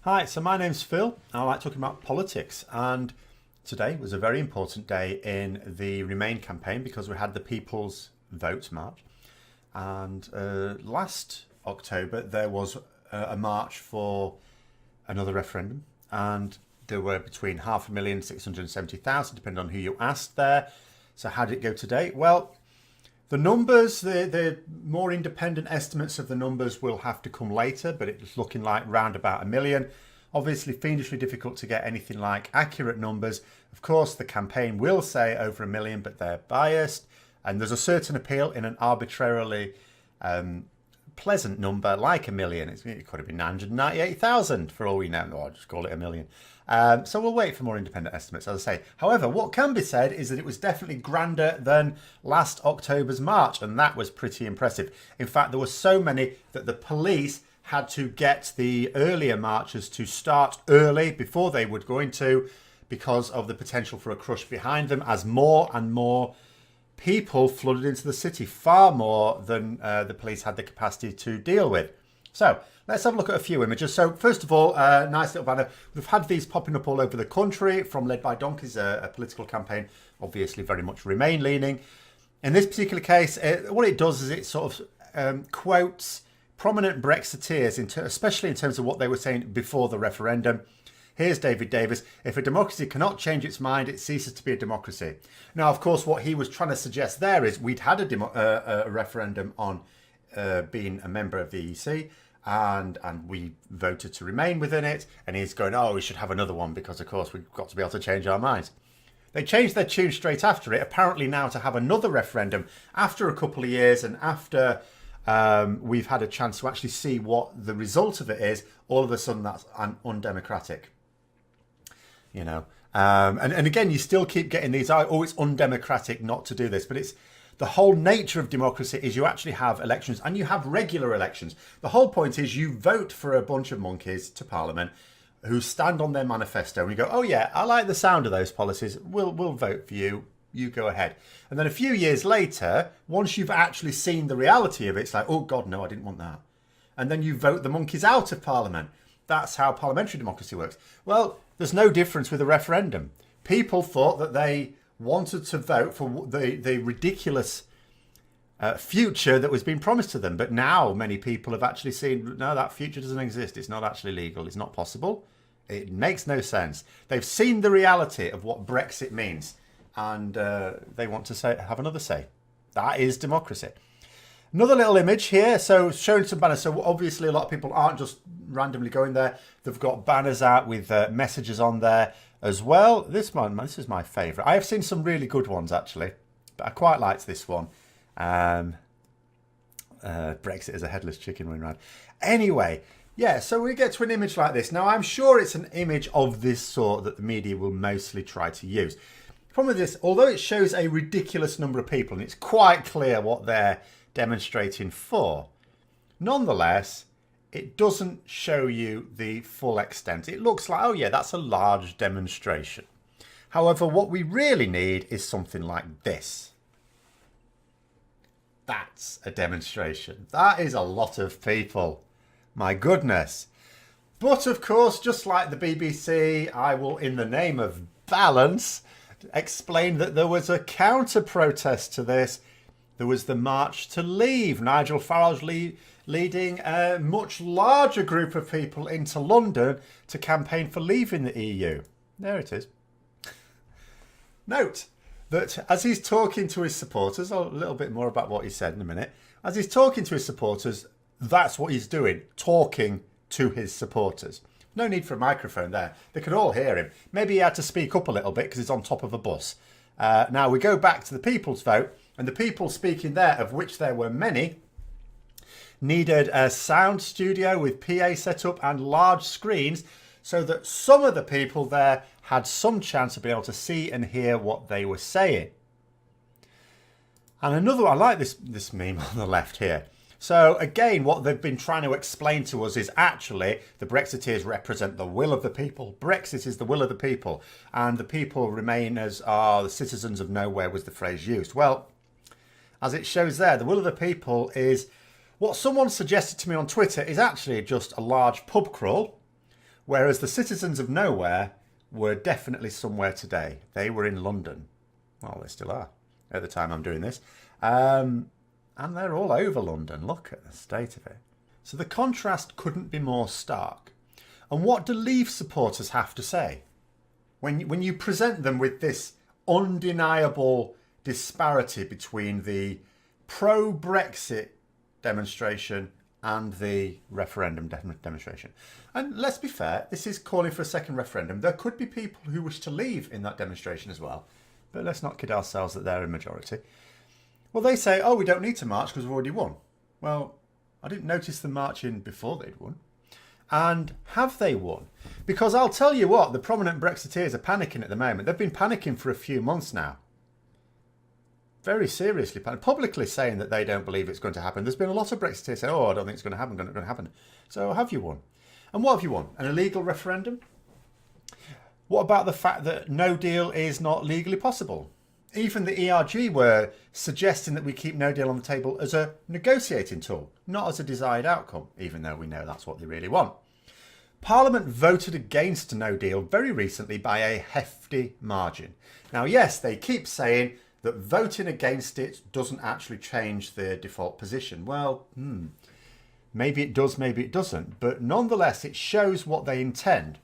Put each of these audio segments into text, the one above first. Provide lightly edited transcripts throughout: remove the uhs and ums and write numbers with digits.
Hi, so my name's Phil. I like talking about politics, and today was a very important day in the Remain campaign because we had the People's Vote March. And last October there was a march for another referendum, and there were between 500,000 670,000, depending on who you asked there. So how did it go today? Well, the numbers, the more independent estimates of the numbers will have to come later, but it's looking like round about 1 million. Obviously, fiendishly difficult to get anything like accurate numbers. Of course, the campaign will say over 1 million, but they're biased. And there's a certain appeal in an arbitrarily pleasant number like 1 million. It could have been 998,000 for all we know. No, I'll just call it 1 million. So we'll wait for more independent estimates, as I say. However, what can be said is that it was definitely grander than last October's march, and that was pretty impressive. In fact, there were so many that the police had to get the earlier marchers to start early before they would go into, because of the potential for a crush behind them, as more and more people flooded into the city, far more than the police had the capacity to deal with. So let's have a look at a few images. So first of all, nice little banner. We've had these popping up all over the country from Led by Donkeys, a political campaign, obviously very much Remain leaning. In this particular case, what it does is it sort of quotes prominent Brexiteers, especially in terms of what they were saying before the referendum. Here's David Davis. If a democracy cannot change its mind, it ceases to be a democracy. Now, of course, what he was trying to suggest there is we'd had a referendum on being a member of the EC, and we voted to remain within it. And he's going, oh, we should have another one because, of course, we've got to be able to change our minds. They changed their tune straight after it, apparently now to have another referendum after a couple of years and after we've had a chance to actually see what the result of it is. All of a sudden, that's undemocratic. You know, and again, you still keep getting these, oh, it's undemocratic not to do this. But it's the whole nature of democracy is you actually have elections and you have regular elections. The whole point is you vote for a bunch of monkeys to Parliament who stand on their manifesto and you go, oh, yeah, I like the sound of those policies. We'll vote for you. You go ahead. And then a few years later, once you've actually seen the reality of it, it's like, oh, God, no, I didn't want that. And then you vote the monkeys out of Parliament. That's how parliamentary democracy works. Well, there's no difference with a referendum. People thought that they wanted to vote for the ridiculous future that was being promised to them. But now many people have actually seen, no, that future doesn't exist. It's not actually legal. It's not possible. It makes no sense. They've seen the reality of what Brexit means. And they want to have another say. That is democracy. Another little image here. So showing some banners. So obviously a lot of people aren't just randomly going there. They've got banners out with messages on there as well. This is my favourite. I have seen some really good ones actually, but I quite liked this one. Brexit is a headless chicken running around. Anyway, yeah, so we get to an image like this. Now, I'm sure it's an image of this sort that the media will mostly try to use. The problem with this, although it shows a ridiculous number of people and it's quite clear what they're demonstrating for, nonetheless, it doesn't show you the full extent. It looks like, oh yeah, that's a large demonstration. However, what we really need is something like this. That's a demonstration. That is a lot of people. My goodness. But of course, just like the BBC, I will, in the name of balance, explain that there was a counter protest to this. There was the March to Leave. Nigel Farage leading a much larger group of people into London to campaign for leaving the EU. There it is. Note that as he's talking to his supporters, a little bit more about what he said in a minute, as he's talking to his supporters, that's what he's doing, talking to his supporters. No need for a microphone there. They could all hear him. Maybe he had to speak up a little bit because he's on top of a bus. Now we go back to the People's Vote, and the people speaking there, of which there were many, needed a sound studio with PA set up and large screens so that some of the people there had some chance of being able to see and hear what they were saying. And another, I like this meme on the left here. So again, what they've been trying to explain to us is actually the Brexiteers represent the will of the people. Brexit is the will of the people, and the people remain as are the citizens of nowhere was the phrase used. Well, as it shows there, the will of the people is what someone suggested to me on Twitter is actually just a large pub crawl Whereas the citizens of nowhere were definitely somewhere today. They were in London. Well, they still are at the time I'm doing this. And they're all over London. Look at the state of it. So the contrast couldn't be more stark. And what do Leave supporters have to say? When you present them with this undeniable disparity between the pro-Brexit demonstration and the referendum demonstration. And let's be fair, this is calling for a second referendum. There could be people who wish to leave in that demonstration as well. But let's not kid ourselves that they're a majority. Well, they say, oh, we don't need to march because we've already won. Well, I didn't notice them marching before they'd won. And have they won? Because I'll tell you what, the prominent Brexiteers are panicking at the moment. They've been panicking for a few months now. Very seriously panicking, publicly saying that they don't believe it's going to happen. There's been a lot of Brexiteers saying, oh, I don't think it's going to happen. So have you won? And what have you won? An illegal referendum? What about the fact that no deal is not legally possible? Even the ERG were suggesting that we keep no deal on the table as a negotiating tool, not as a desired outcome, even though we know that's what they really want. Parliament voted against no deal very recently by a hefty margin. Now, yes, they keep saying that voting against it doesn't actually change their default position. Well, maybe it does, maybe it doesn't. But nonetheless, it shows what they intend.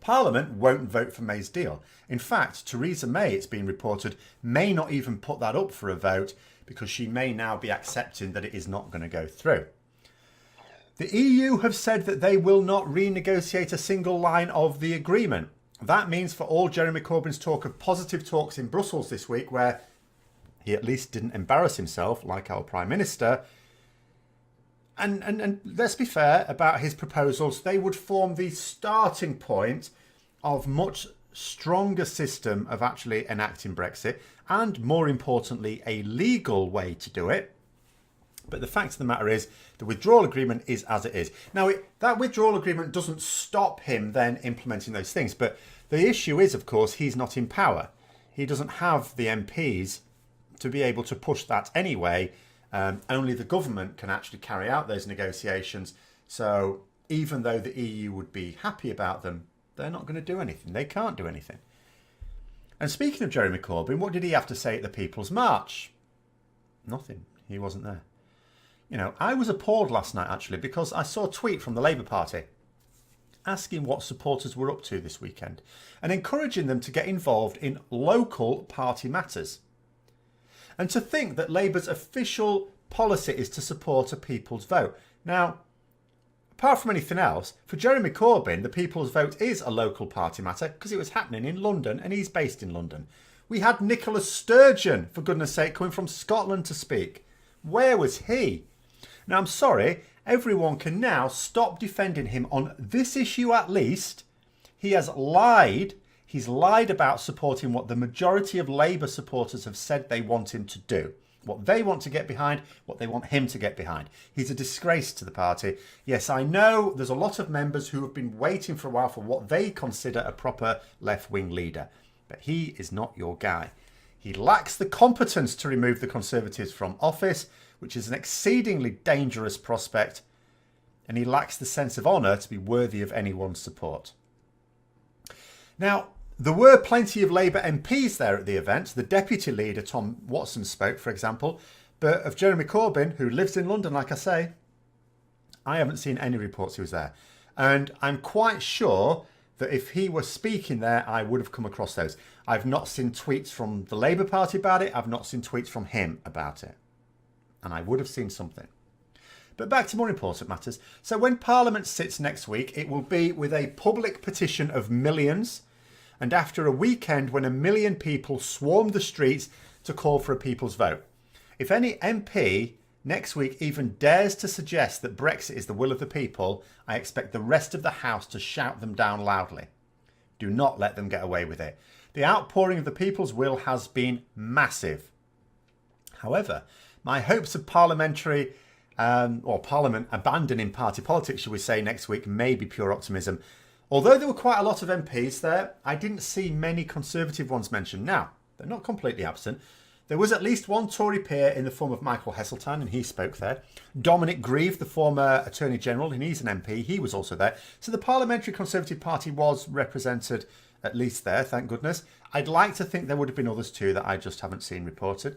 Parliament won't vote for May's deal. In fact, Theresa May, it's been reported, may not even put that up for a vote because she may now be accepting that it is not going to go through. The EU have said that they will not renegotiate a single line of the agreement. That means for all Jeremy Corbyn's talk of positive talks in Brussels this week, where he at least didn't embarrass himself like our Prime Minister, and let's be fair about his proposals, they would form the starting point of much stronger system of actually enacting Brexit and, more importantly, a legal way to do it. But the fact of the matter is the withdrawal agreement is as it is. Now, that withdrawal agreement doesn't stop him then implementing those things. But the issue is, of course, he's not in power. He doesn't have the MPs to be able to push that anyway. Only the government can actually carry out those negotiations. So even though the EU would be happy about them, they're not going to do anything. They can't do anything. And speaking of Jeremy Corbyn, what did he have to say at the People's March? Nothing. He wasn't there. You know, I was appalled last night, actually, because I saw a tweet from the Labour Party asking what supporters were up to this weekend and encouraging them to get involved in local party matters. And to think that Labour's official policy is to support a people's vote. Now, apart from anything else, for Jeremy Corbyn, the people's vote is a local party matter because it was happening in London and he's based in London. We had Nicola Sturgeon, for goodness sake, coming from Scotland to speak. Where was he? Now, I'm sorry, everyone can now stop defending him on this issue at least. He has lied. He's lied about supporting what the majority of Labour supporters have said they want him to do. What they want to get behind, what they want him to get behind. He's a disgrace to the party. Yes, I know there's a lot of members who have been waiting for a while for what they consider a proper left-wing leader. But he is not your guy. He lacks the competence to remove the Conservatives from office, which is an exceedingly dangerous prospect. And he lacks the sense of honour to be worthy of anyone's support. Now, there were plenty of Labour MPs there at the event. The deputy leader, Tom Watson, spoke, for example. But of Jeremy Corbyn, who lives in London, like I say, I haven't seen any reports he was there. And I'm quite sure that if he was speaking there, I would have come across those. I've not seen tweets from the Labour Party about it. I've not seen tweets from him about it. And I would have seen something. But back to more important matters. So when Parliament sits next week, it will be with a public petition of millions. And after a weekend when 1 million people swarmed the streets to call for a people's vote. If any MP next week even dares to suggest that Brexit is the will of the people, I expect the rest of the House to shout them down loudly. Do not let them get away with it. The outpouring of the people's will has been massive. However, my hopes of Parliament abandoning party politics, shall we say, next week may be pure optimism. Although there were quite a lot of MPs there, I didn't see many Conservative ones mentioned. Now, they're not completely absent. There was at least one Tory peer in the form of Michael Heseltine, and he spoke there. Dominic Grieve, the former Attorney General, and he's an MP, he was also there. So the Parliamentary Conservative Party was represented at least there, thank goodness. I'd like to think there would have been others too that I just haven't seen reported.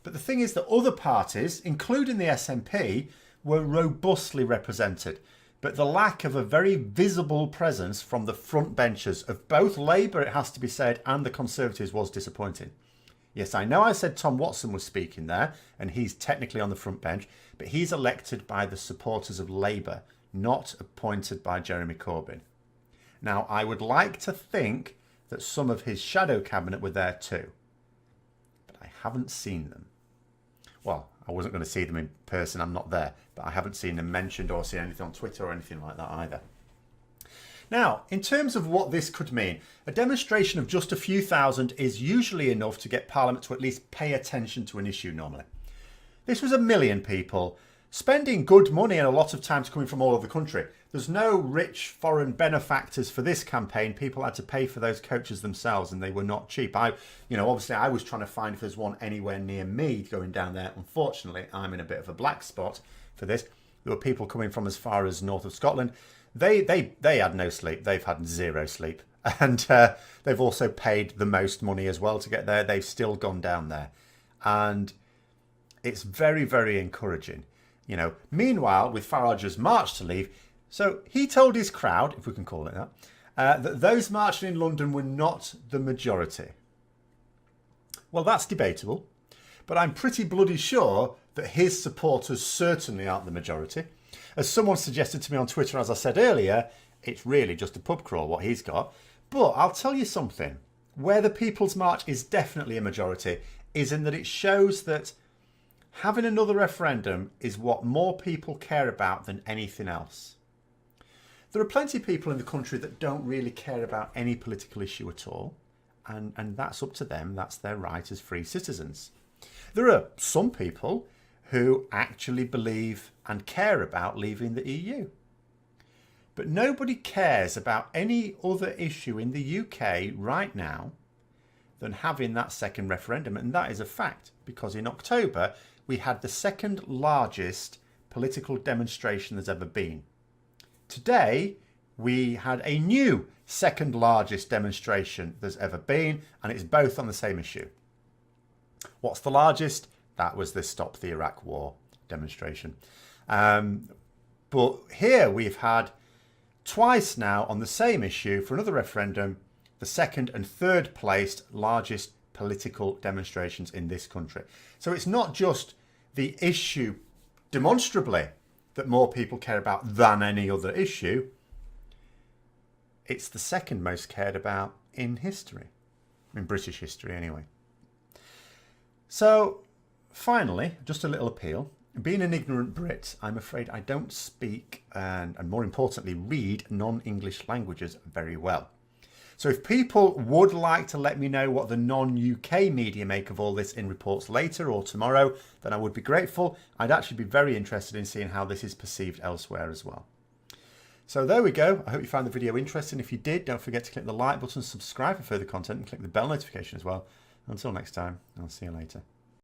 But the thing is that other parties, including the SNP, were robustly represented. But the lack of a very visible presence from the front benches of both Labour, it has to be said, and the Conservatives was disappointing. Yes, I know I said Tom Watson was speaking there, and he's technically on the front bench, but he's elected by the supporters of Labour, not appointed by Jeremy Corbyn. Now, I would like to think that some of his shadow cabinet were there too, but I haven't seen them. Well, I wasn't going to see them in person, I'm not there, but I haven't seen them mentioned or seen anything on Twitter or anything like that either. Now, in terms of what this could mean, a demonstration of just a few thousand is usually enough to get Parliament to at least pay attention to an issue normally. This was 1 million people spending good money and a lot of times coming from all over the country. There's no rich foreign benefactors for this campaign. People had to pay for those coaches themselves and they were not cheap. Obviously I was trying to find if there's one anywhere near me going down there. Unfortunately, I'm in a bit of a black spot for this. There were people coming from as far as north of Scotland. They had no sleep. They've had zero sleep. And they've also paid the most money as well to get there. They've still gone down there. And it's very, very encouraging. Meanwhile, with Farage's march to leave, so he told his crowd, if we can call it that those marching in London were not the majority. Well, that's debatable, but I'm pretty bloody sure that his supporters certainly aren't the majority. As someone suggested to me on Twitter, as I said earlier, it's really just a pub crawl what he's got. But I'll tell you something, where the People's March is definitely a majority is in that it shows that having another referendum is what more people care about than anything else. There are plenty of people in the country that don't really care about any political issue at all, and that's up to them. That's their right as free citizens. There are some people who actually believe and care about leaving the EU. But nobody cares about any other issue in the UK right now than having that second referendum, and that is a fact, because in October we had the second largest political demonstration there's ever been. Today, we had a new second largest demonstration there's ever been, and it's both on the same issue. What's the largest? That was the Stop the Iraq War demonstration. But here we've had twice now on the same issue for another referendum, the second and third placed largest political demonstrations in this country. So it's not just the issue demonstrably that more people care about than any other issue. It's the second most cared about in history. In British history, anyway. So, finally, just a little appeal. Being an ignorant Brit, I'm afraid I don't speak and more importantly, read non-English languages very well. So if people would like to let me know what the non-UK media make of all this in reports later or tomorrow, then I would be grateful. I'd actually be very interested in seeing how this is perceived elsewhere as well. So there we go. I hope you found the video interesting. If you did, don't forget to click the like button, subscribe for further content, and click the bell notification as well. Until next time, I'll see you later.